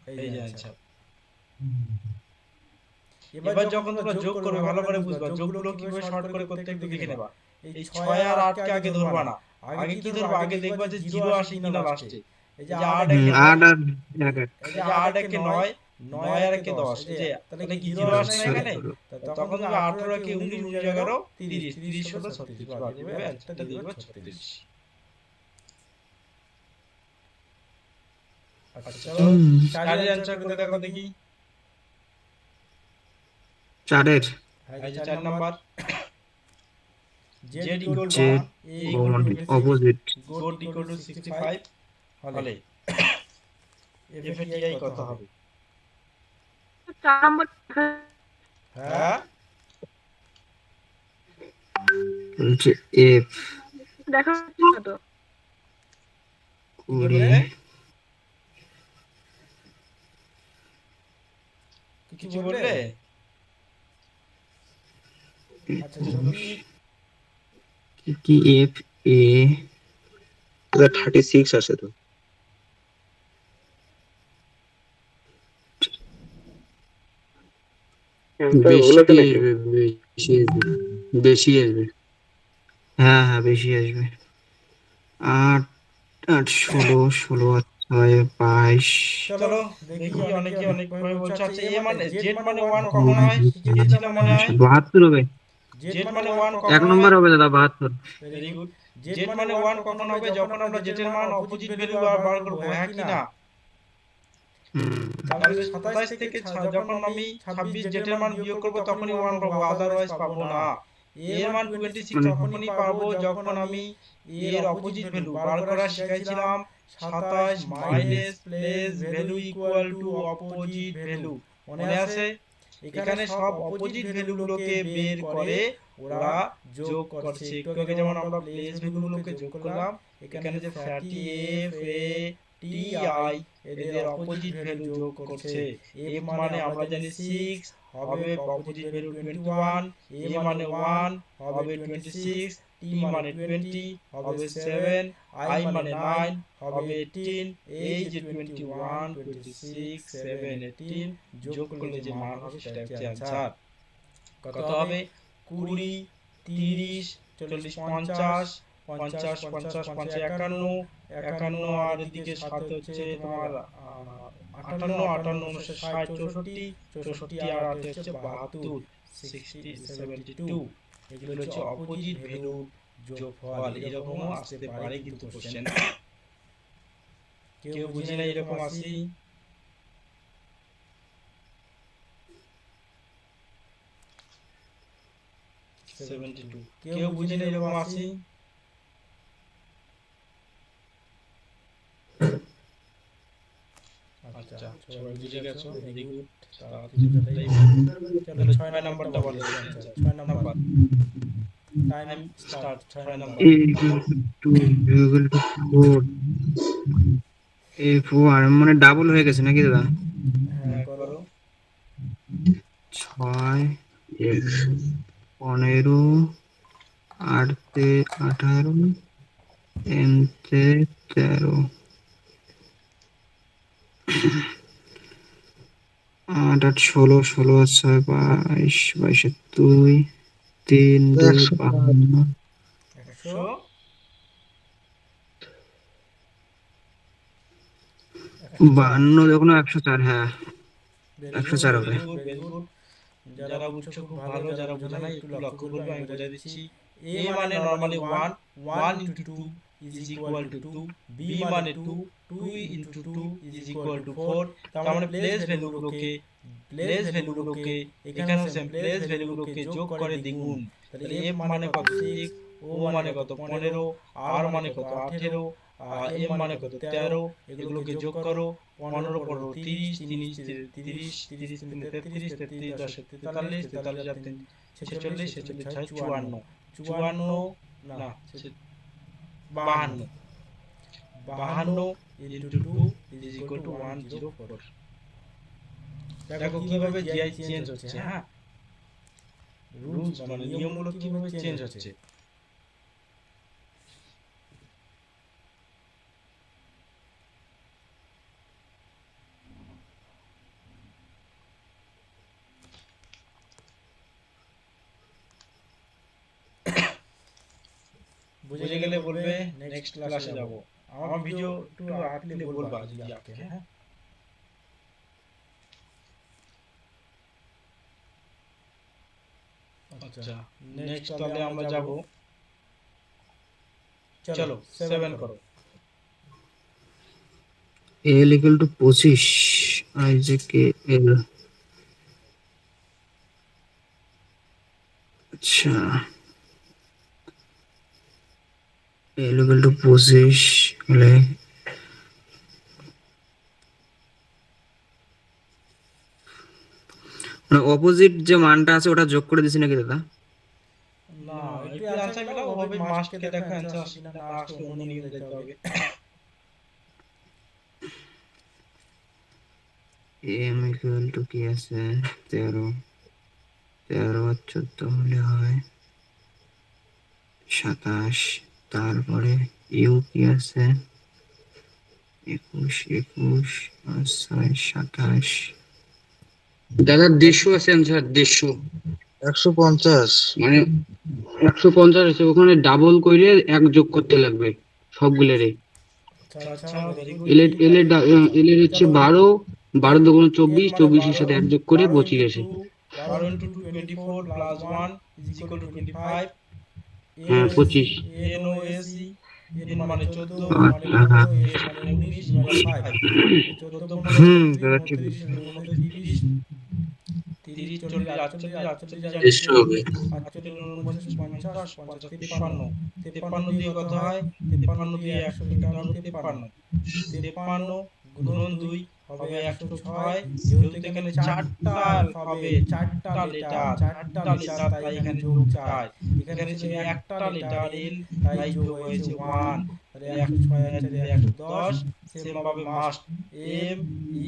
এই যে आंसर। এবার যখন তোমরা যোগ করবে ভালো করে বুঝবা যোগগুলো কিভাবে শর্ট করে করতে একটু দেখে নেবা। এই 6 আর 8 কে আগে ধরবা না, আগে কি ধরবা? আগে দেখবা যে 0 আসে কিনা লাস্টে। এই যে 8 একে 8 আর 1। এই যে 8 একে 9, 9 আর একে 10, এই যে তাহলে কি 0 আসে না এখানে? তখন তুমি 18 কে 19 19 11 30 30 16 36, বাস এভাবে অ্যানসারটা দিয়ে দেবে 36। আচ্ছা চলো চারের অ্যানসার করে দেখো দেখি। 4-এর এই যে 4 নাম্বার z equal যে 1 a equal to 26 opposite goat equal to 65 হলে f এর ti কত হবে? 4 নম্বর হ্যাঁ বলছে এফ দেখা যাচ্ছে না তো। 20 কিছু বললে? আচ্ছা যদি কি এফ এ 36 আসে তো। বেশি আসবে বেশি আসবে হ্যাঁ হ্যাঁ বেশি আসবে 8 8 16 আর 6 22 চলো দেখি অনেকে অনেক ভাবে বলছে। আচ্ছা a মানে z মানে 1 কখন হয় শিখে দিয়েছিলাম মনে হয়। 72 হবে z মানে 1 এক কখন নম্বর হবে? হবে দাদা 72 ভেরি গুড। z মানে 1 কখন হবে? যখন আমরা z এর মান অপোজিট ভ্যালু বার করব, হ্যাঁ কি না? তাহলে 27 থেকে যখন আমি 26 z এর মান বিয়োগ করব তখনই 1 পাবো, আদারওয়াইজ পাবো না। a এর মান 26 তখনই পাবো যখন আমি a এর অপোজিট ভ্যালু বার করা শিখাইছিলাম। 27 minus plus value equal to opposite value, মনে আছে? এখানে সব অপোজিট ভ্যালুগুলোকে বের করে ওরা যোগ করছে। একটু আগে যেমন আমরা প্লেস ভ্যালুগুলোকে যোগ করলাম, এখানে যে fatty F A T I এদের অপোজিট ভ্যালু যোগ করছে। এফ মানে আমরা জানি 6 হবে অপোজিট ভ্যালু 21, এ মানে 1 হবে 26, টি মানে 20 হবে 7, আই মানে 9 হবে 18। এই যে 21 26 7 18 যোগ করলে যে মান হবে সেটা হচ্ছে অ্যানসার। কত হবে? 20 30 40 50 50 50 5 51 51 আর এদিকে সাথে হচ্ছে তোমার 58 58 59 60 64 64 আর হাতে হচ্ছে 72 60 72। এগুলো হচ্ছে অপোজিট ভ্যালুর যোগফল। এরকমও আসতে পারে কিন্তু কোশ্চেন। কেউ বুঝি না এরকম আসি? কেউ বুঝি না এরকম আসি? আচ্ছা সবাই বুঝে গেছো, ভেরি গুড। চলো 6 নাম্বারটা বলো। 6 number time start. 6 number a equal to 4 a4 মানে ডাবল হয়ে গেছে নাকি দাদা? হ্যাঁ করো। 6 15 8 তে 18 এম তে 13 8 8 16 16 আর 6 22 22 2 3 2 52 100 52 দেখুন 104 হ্যাঁ 104 হবে ভেরি গুড। যারা বুঝছো খুব ভালো, যারা বুঝো না একটু লক্ষ্য করবে, আমি বোঝাই দিচ্ছি। a মানে normally 1 1 into 2 is equal to 2, b মানে 2 2 into 2 is equal to 4। তার মানে প্লেস ভ্যালুগুলোকে এখানেও সেম প্লেস ভ্যালুগুলোকে যোগ করে দ্বিগুণ। তাহলে f মানে কত 6, o মানে কত 15, r মানে কত 18, m মানে কত 13, এগুলোকে যোগ করো। 15 15 30 30 30 30 33 33 10 43 43 আর 3 46 46 6 54 54 না 52 52 into 2 is equal to 104। দেখো কিভাবে জিআই চেঞ্জ হচ্ছে, হ্যাঁ রুলস মানে নিয়মগুলো কিভাবে চেঞ্জ হচ্ছে। বুঝে গেলে বলবে, নেক্সট ক্লাসে যাব। আমার ভিডিও একটু আটলে বলবা যদি আপকে, হ্যাঁ। আচ্ছা নেক্সট তাহলে আমরা যাব। চলো 7 করো। l equal to 25 i j k l আচ্ছা, l equal to 25 হলে মানে অপোজিট যে মানটা আছে ওটা যোগ করে দিছি নাকি দাদা? না, একটু অ্যান্সার মিলাও, ওভাবে মাসকে দেখো অ্যান্সার আসে না, না আসলে অন্য নিয়ম দিতে হবে। m equal to কি আছে 13 13 আর 14 হলে হয় 27, তারপরে ইউ কি আছে 21 21 আর 6 27। দাদা 150 আছে অ্যান্সার, 150 150। মানে 150 আছে, ওখানে ডাবল কইরে এক যোগ করতে লাগবে সবগুলোরে। আচ্ছা আচ্ছা, ভেরি গুড। এল এর হচ্ছে 12, 12 দুগুণ 24, 24 এর সাথে এক যোগ করে 25 আসে। 12 into 2 24 plus 1 is equal to 25। হ্যাঁ 25। NOSE, N মানে 14, O মানে 15, S মানে 19, E মানে 5। 14 15 দাদা ঠিক 29 29 30 30 40 48 48 দেড়শো হবে। 48 49 50 50 53 53 দিয়ে কত হয়? 53 দিয়ে 100 কেটে আনো 53। 53 গুণন 2 হবে 106। যেহেতু এখানে চারটা অ্যালফাবেট, চারটা লেটার, তাই এখানে যোগ 4। এখানে ছিল একটা লেটার এল, তাই যোগ হয়েছে 1। তাহলে 106 আর 4 110। সেম ভাবে must, M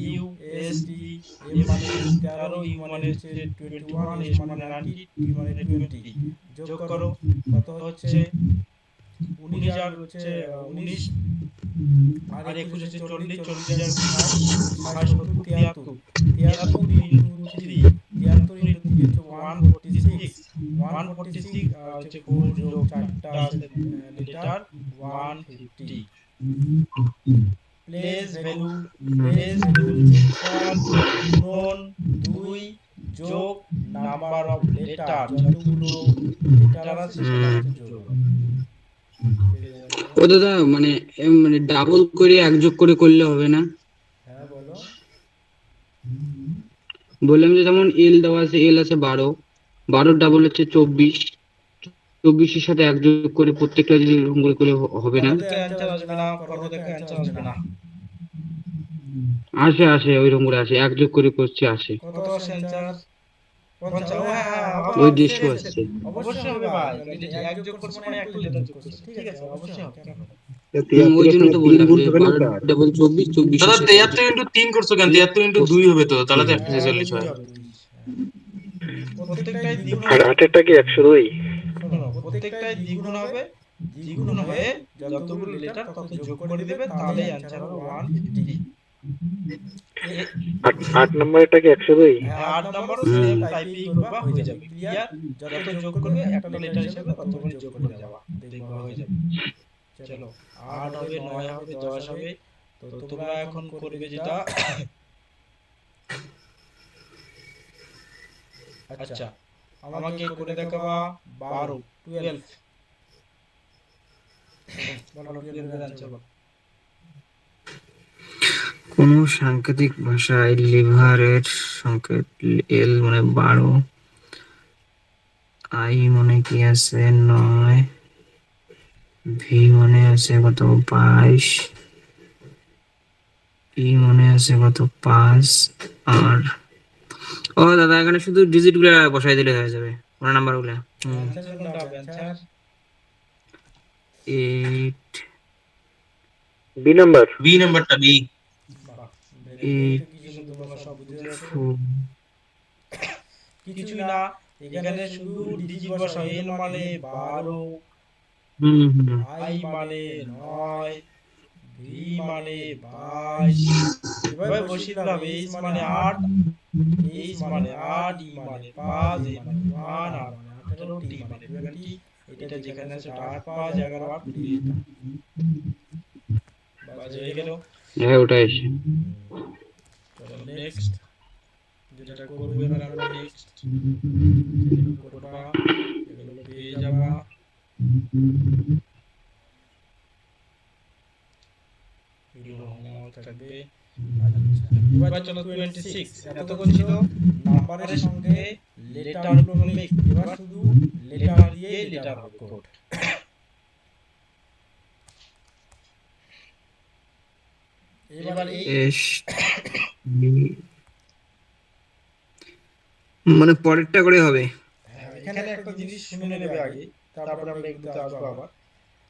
U S T, M মানে 13, ইউ মানে হচ্ছে 21, এস মানে 90, টি মানে 20। যোগ করো, কত হচ্ছে? 19 আর হচ্ছে 19 আর 21 হচ্ছে 40, 40 আর 60, 60 70 73, 73 ইন্টু 3, 73 ইন্টু 3 হচ্ছে 146, 146 আর হচ্ছে 4 যোগ 4টা আছে লিটার 150। প্লেস ভ্যালু, যোগফল গুণন 2 যোগ নাম্বার অফ লেটার, যতগুলো লেটার আছে সেটা যোগ। ও দাদা মানে মানে ডাবল করে এক যোগ করে করলে হবে না? হ্যাঁ বলো। বললাম যে যেমন এল দেওয়া আছে, এল আছে 12, 12 ডাবল হচ্ছে 24, 24 এর সাথে এক যোগ করে প্রত্যেকটা যদি এরকম করে করলে হবে না? পরবর্তী অ্যান্সার আসবে না, পরবর্তী অ্যান্সার আসবে না। আসে আসে ওইরকম করে আসে, এক যোগ করে করছে আসে। কত আসে অ্যান্সার? 50। হ্যাঁ, ওই 150 আসছে। অবশ্যই হবে ভাই, এক যোগ করছে মানে একটা লেটার যোগ করছে, ঠিক আছে, অবশ্যই হবে, কেন হবে? ওই জন্য তো বললাম যে 12 ডাবল 24, 24 দাদা এর সাথে এক 73 যোগ। ইন্টু 3 করছো কেন? 73 ইন্টু 2 হবে তো, তাহলে তো 146 হয়। প্রত্যেকটাই দ্বিগুণ আর হবে। আটেরটা কি 102? শোনো, প্রত্যেকটাই দ্বিগুণ হবে। দ্বিগুণ হয়ে যতগুলো লেটার তত যোগ করে দেবে, তাহলেই অ্যান্সার হবে 150। 8 নম্বরেরটা কি 102? হ্যাঁ, 8 নম্বরও সেম টাইপই করবা, হয়ে যাবে ক্লিয়ার। যত যোগ করবে একটা লেটার হিসেবে ততগুলো যোগ করে যাওয়া, দেখবা হয়ে যাবে। চলো, 8 হবে, 9 হবে, 10 হবে। তো তোমরা এখন করবে যেটা, আচ্ছা আমাকে করে দেখাবা 12 12। বলো 12 এর অ্যান্সার বলো। কোন সাংকেতিক ভাষায় লিভারের সংকেত এল মানে 12, আই মানে কি আছে 9, ভি মানে আছে কত 22, ই মানে আছে কত 5, আর ও দাদা এখানে শুধু ডিজিট গুলা বসাই দিলে হয়ে যাবে, পুরো নাম্বার গুলা। অ্যান্সার কোনটা হবে? অ্যান্সার 8 বি নাম্বার, বি নাম্বারটা বি। বাহ, ভেরি গুড। কি জন্য তোমরা সব বুঝে যাচ্ছ? কিছুই না, এখানে শুধু ডিজিট বসাও। এল মানে 12, আই মানে 9, ভি মানে 22, এভাবে বসিয়ে দিলাম। এইচ মানে 8, এইচ মানে 8, ই মানে 5, এ মানে 1, আর মানে 18, টি মানে 20। এটা যেখানে আছে 8 5 11 8 20 এটা। বাস হয়ে গেল। হ্যাঁ ওটা এসে। চলো নেক্সট, যেটা করবো এবার আমরা নেক্সট, যেগুলো করবা এগুলো পেয়ে যাবা। এগুলো হোমওয়ার্ক থাকবে। আচ্ছা, এবার চলো 26। এতক্ষণ ছিল নাম্বারের সঙ্গে লেটার গুলো মিক্স, এবার শুধু লেটার দিয়ে লেটার হবে কোড। এবার এই এস মানে পরেরটা করে হবে। হ্যাঁ, এখানে একটা জিনিস শুনে নেবে আগে, তারপরে আমরা এগুলোতে আসবো আবার।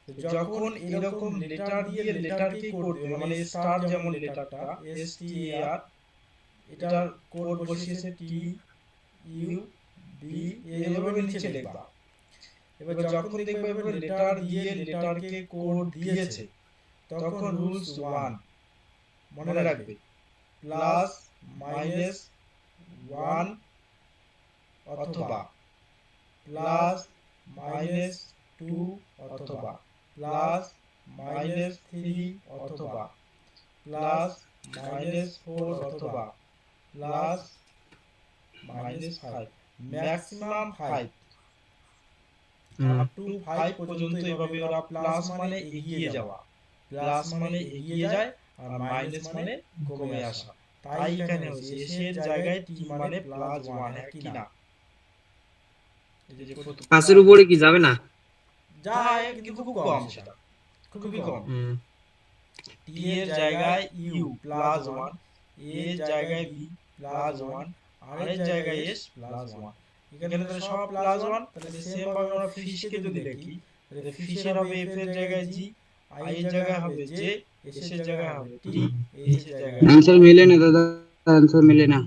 তো যখন এরকম লেটার দিয়ে লেটারকে কোড দেবে, মানে স্টার যেমন লেটারটা এস টি এ আর, এটার কোড বসিয়েছে টি ইউ বি, এভাবে নিচে লিখবা। এবার যখন দেখবে এবার লেটার দিয়ে লেটারকে কোড দিয়েছে, তখন রুলস 1 মনে রাখবে, প্লাস মাইনাস 1 অথবা প্লাস মাইনাস 2 অথবা প্লাস মাইনাস 3 অথবা প্লাস মাইনাস 4 অথবা plus minus 5, maximum 5 up to 5 পর্যন্ত। এভাবে ওরা প্লাস মানে এগিয়ে যাওয়া, প্লাস মানে এগিয়ে যায়, আর মাইনাস মানে কমে আসা। তাই এখানে হচ্ছে এস এর জায়গায় টি মানে প্লাস 1, হ্যাঁ কি না? এই যে পাশের উপরে কি যাবে না? যায় কিন্তু খুব কম, সেটা খুবই কম। টি এর জায়গায় ইউ প্লাস 1, এর জায়গায় বি প্লাস 1, আর এর জায়গায় এস প্লাস 1। এখানে তাহলে সব প্লাস 1। তাহলে সেম ভাবে আমরা ফিশকে যদি দেখি, তাহলে ফিশের হবে এফ এর জায়গায় জি, আই এর জায়গায় হবে জে, এস এর জায়গায় হবে টি, এইচ এর জায়গায় অ্যান্সার মেলে না দাদা, অ্যান্সার মেলে না।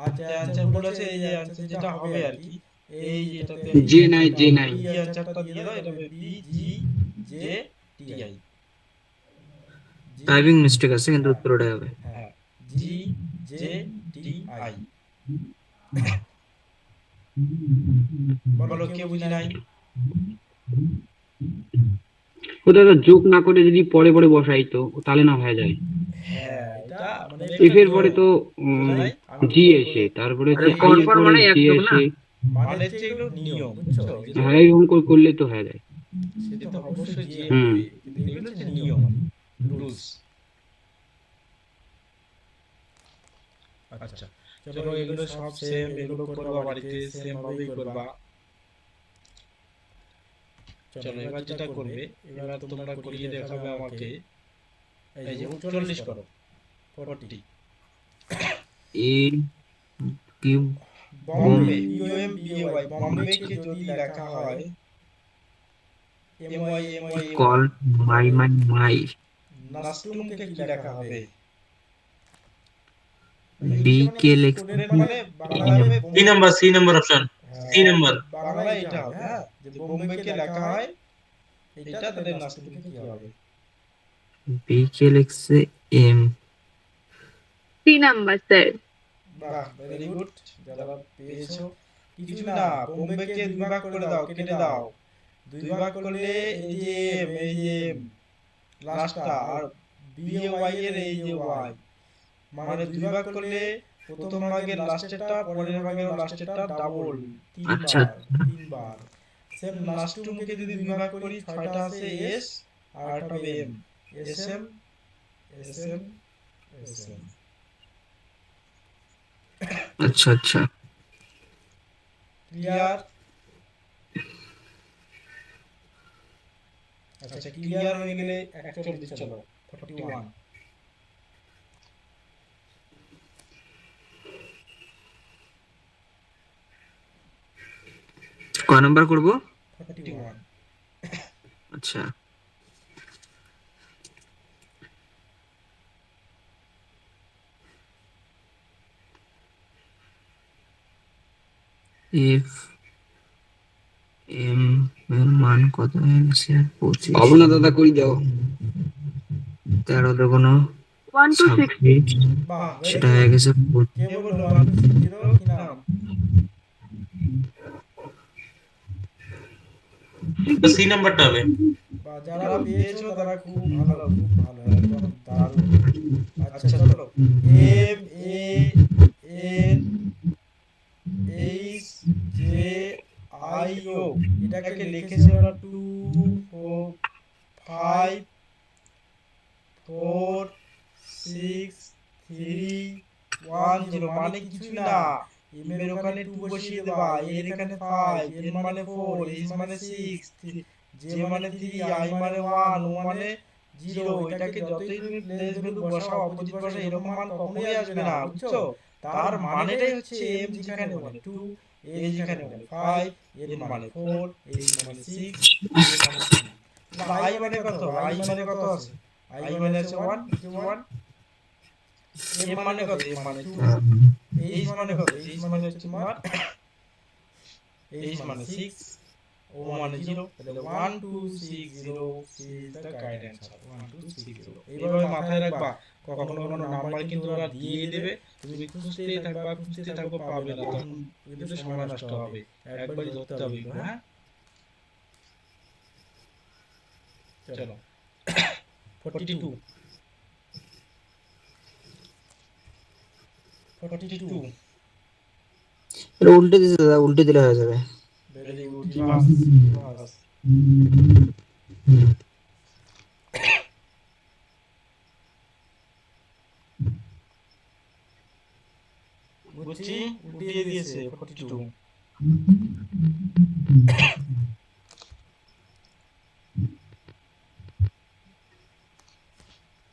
আচ্ছা অ্যানসার বলেছে। এই যে অ্যানসার যেটা হবে আর কি, এই এটাতে জে নাই, জে নাই। বি অ্যানসারটা দিয়ে দাও, এটা হবে B G J T I. Typing mistake আছে কিন্তু উত্তরটা হবে। হ্যাঁ, জি জে টি আই। বলো কে বুঝি নাই? ও দাদা যোগ না করে যদি পরে পরে বসাই তো তাহলে না হয়ে যায়। হ্যাঁ, এটা মানে এফ এর পরে তো জি এসে, তারপরে হচ্ছে আই এর পরে মানে জে একযোগ না? এসে, মানে হচ্ছে এগুলো নিয়ম, বুঝছো? এই যে হ্যাঁ এরকম করলে তো হয়ে যায়। সে তো অবশ্যই যে হুম। হবে, কিন্তু এগুলো হচ্ছে নিয়ম, রুলস। আচ্ছা চলো, এগুলো সব সেম, এগুলো করবা বাড়িতে সেম ভাবেই করবা। চলো এবার যেটা করবে, এবার তোমরা করিয়ে দেখাবে আমাকে। এই যে 40 করো, 40। A Q Bombay, U M B A Y, Bombay কে যদি লেখা হয় M Y M Y, call my my my, নাস্টুমকে কি লেখা হবে? বি কে লেক্স, মানে বাংলায় C number option, C number. বাংলায় এটা হবে, হ্যাঁ, যে বোম্বে কে লেখা হয় এটা, তাহলে নাস্টুমকে কি হবে? বি কে লেক্স এম। 3 number sir. বাহ, ভেরি গুড, যারা পেয়েছো। কিছু না, বোম্বে কে দুই ভাগ করে দাও, কেটে দাও। দুই ভাগ করলে এই যে এই যে লাস্টটা, আর বিএওয়াই এর এই যে ওয়াই, মানে দুই ভাগ করলে প্রথম ভাগের লাস্টেরটা, পরের ভাগের লাস্টেরটা ডাবল, আচ্ছা। তিনবার। সেম নাস্টুমকে যদি দুই ভাগ করি, ছয়টা আছে এস আর একটা হবে M, S M S M S M. আচ্ছা আচ্ছা, ক্লিয়ার? আচ্ছা ক্লিয়ার হয়ে গেলে 41 চলো, 41। কয় নাম্বার করব? 41। আচ্ছা, এফ এম এর মান কত হয়ে গেছে? 25। হবে না দাদা, করি দাও। 13 দুগুণ 1 to 6। 26, বাহ, সেটা হয়ে গেছে কে বললো 1 to 60? কি নাম? সি নাম্বারটা হবে। বা যারা পেয়েছো তারা খুব ভালো, খুব ভালো, একদম দারুণ। আচ্ছা চলো, M A N H J I O, এটাকে লিখেছে ওরা 2 4 5 4 6 3 1 0, মানে কিছুই না, এম এর ওখানে 2 বসিয়ে দেবা, এর এখানে 5, এর মানে 4, এইচ মানে 6, জে মানে 3, আই মানে 1, ও মানে 0। এটাকে যতই তুমি প্লেস ভ্যালু বসাও, অপোজিট বসাও, এরকম মান কখনোই আসবে না, বুঝছো? তার মানেটাই হচ্ছে এম যেখানে মানে 2, এ যেখানে মানে 5, এর মানে 4, এইচ মানে 6, এ মানে 3। তাহলে আই মানে কত? আই মানে কত আছে? আই মানে আছে 1, এই যে 1। এম মানে কত? এম মানে 2। এইচ মানে কত? এইচ মানে হচ্ছে তোমার এইচ মানে 6, ও মানে 0। তাহলে 1 2 6 0 ইজ দ্য কারেক্ট অ্যান্সার। 1 2 6 0। এইভাবে মাথায় রাখবা, কখনো কখনো নাম্বার কিন্তু ওরা দিয়ে দেবে, তুমি খুঁজতে থাকবা, পাবে না, তখন কিন্তু সময় নষ্ট হবে। একবারই ধরতে হবে এগুলো, হ্যাঁ? চলো 42 42 এটা উল্টে দিতে দাদা, উল্টে দিলে হয়ে যাবে। Very good, reverse. বুঝছি, উল্টিয়ে দিয়েছে 42।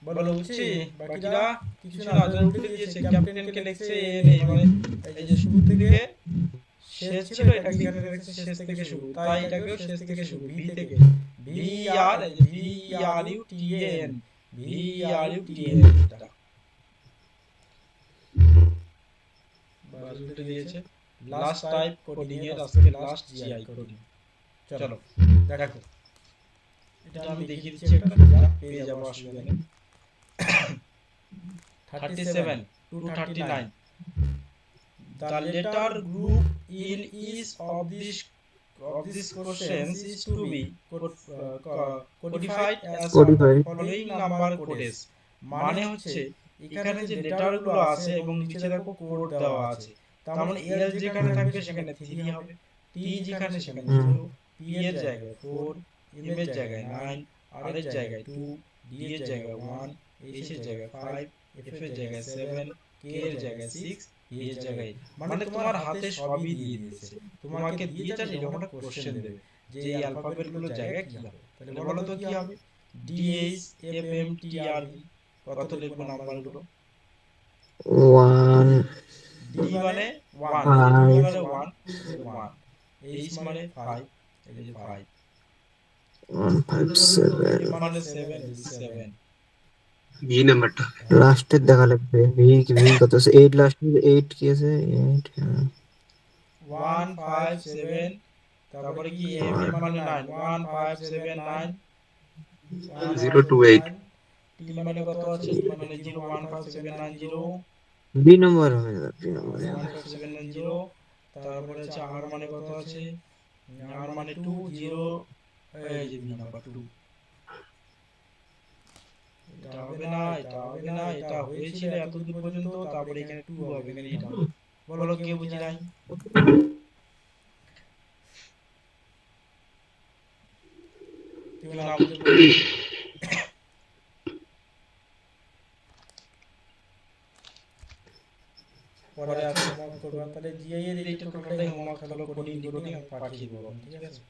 বলো বুঝছি? বাকিরা কিছু না, যারা উল্টে দিয়েছে, ক্যাপ্টেনকে লিখছে এ নেই, মানে এই যে শুরু থেকে শেষ ছিল, এটাকে এখানে লিখছে শেষ থেকে শুরু, তাই এটাকেও শেষ থেকে শুরু, ভি থেকে। V R V R U T A N, V R U T A N, এটা বাস উল্টে দিয়েছে। লাস্ট টাইপ কোডিং এর আজকে লাস্ট জিআই কোডিং। চলো দেখো, এটা আমি দেখিয়ে দিচ্ছি, একটা যা পেয়ে যাবো, অসুবিধা নেই। 37 to 39, the letter group in each of these questions is to be codified as Codified. following number codes। মানে হচ্ছে এখানে যে লেটারগুলো আছে এবং নিচে দেখো কোড দেওয়া আছে, তার মানে এল যেখানে থাকবে সেখানে 3 হবে, টি যেখানে সেখানে 0, পি এর জায়গায় 4, এম এর জায়গায় 9, আর এর জায়গায় 2, ডি এর জায়গায় 1, এইচ এর জায়গায় 5, এফ এর জায়গায় 7, কে এর জায়গায় 6, ই এর জায়গায় 8। মানে তোমার হাতে সবই দিয়ে দিয়েছে, তোমাকে দিয়েছে এরকম একটা কোশ্চেন দেবে যে এই অ্যালফাবেট গুলোর জায়গায় কি হবে। তাহলে বলো তো কি হবে? D H F M T R V, কত লিখবো নাম্বারগুলো? 1 ডি মানে 1, 5 ডি মানে 1, 1, এইচ মানে 5, এই যে 5, 1 5 7 এফ মানে 7, এই যে 7। ভি নাম্বারটা লাস্টের দেখা লাগবে। ভি ভি কত আছে? 8 লাস্ট 8 কি আছে? 8 1 5 7, তারপরে কি এম, এম মানে 9, 1 5 7 9, 1 0 5 to 7 8 9। টি মানে কত আছে? টি মানে 0, 1 5 7 9 0, বি নম্বর হবে দাদা, বি নম্বর। 1 5 7 9 0। তারপরে আছে আর মানে কত আছে? আর মানে 2 0, এই যে বি নাম্বার 2। এটা হবে না, এটা হবে না, এটা হয়েছিল এতদূর পর্যন্ত, তারপরে এখানে 2 হবে, এখানে এটা হবে। বলো কেউ বুঝি নাই? কেউ না বুঝলে বলবে। পরে আছে হোমওয়ার্ক করবা, তাহলে জিআই এর এই টোটালটাই হোমওয়ার্ক হলো, কোডিং ডিকোডিং আমি পাঠিয়ে দেবো, ঠিক আছে?